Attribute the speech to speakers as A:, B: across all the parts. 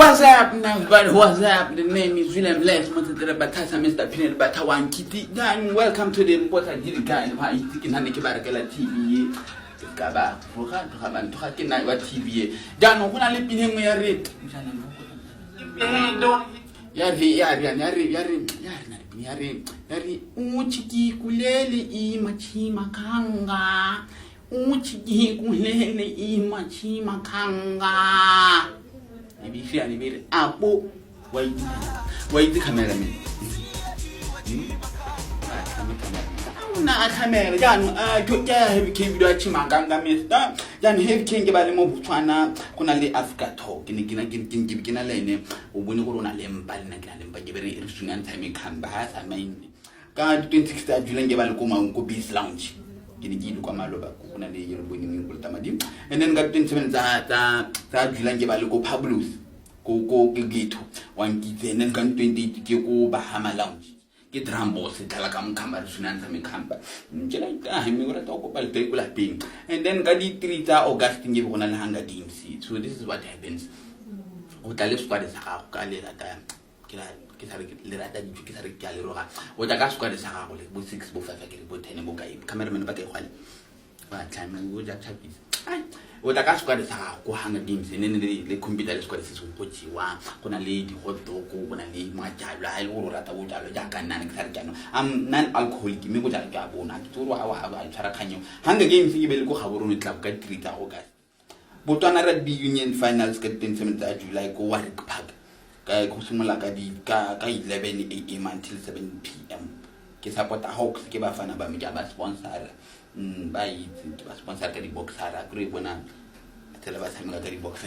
A: What's up, everybody? What's up? The name is William Les Motsetserepa, Mr. Pinel Batawan Kitty. Dan, welcome to the Motsetserepa guy. Why you thinking Haniki Barakela TV? Kaba, Fuhan, Tuhakin, what TV? Dan, when I live in him, we are it. Yari, Uchiki Kulele Imachi Makanga. Uchiki Kulele Imachi Makanga. Maybe she animated Apple. Wait the cameraman. Camera, Jan, good heavy came to a chimaganga, mister. Jan heavy king about the Mobuana, Kunali Africa talk, in the Gina Lane, or when you go on a limb, Balinagan, but very instrument time in Canberra. I mean, God 26 July Gabalcoma go Beast Lounge. And then got 27 that July Gabalco Pablos. Go get one kid and then gun 20 to go Bahama Lounge. Get Rambos, Talakam Camera, Sunantami Camper. July, I'm going to talk about regular being. And then Gadi 3 Augustine give one hunger games. So this is what happens. Utale squad is a Kali that time. What a gas squad is a with 6 both of 10 book. Cameraman back at time we just happy. What a gas squad is a go hang games and then the computer squad is what you want. Gonna lead hot dog, gonna lead my child, or at a wood, Jack and Nan. I'm non alcoholic, me with a gabona, to our Characanyo. Hunger games, you will go have a room club, get 3 August. But on a rugby union finals get 27 July, go work pub. Kusumulakadi, 11 a.m. until 7 p.m. Kisapota Hawks, give a fan about me, sponsor. By it was sponsored the box. I agree when I tell us I'm going to box.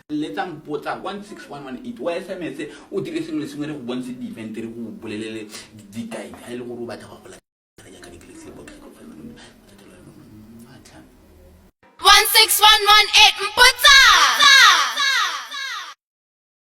A: Let them put up 16118. Why SMS? Who did you listen to one city event? Who bully the guy? I don't know about
B: 16118 Motsa!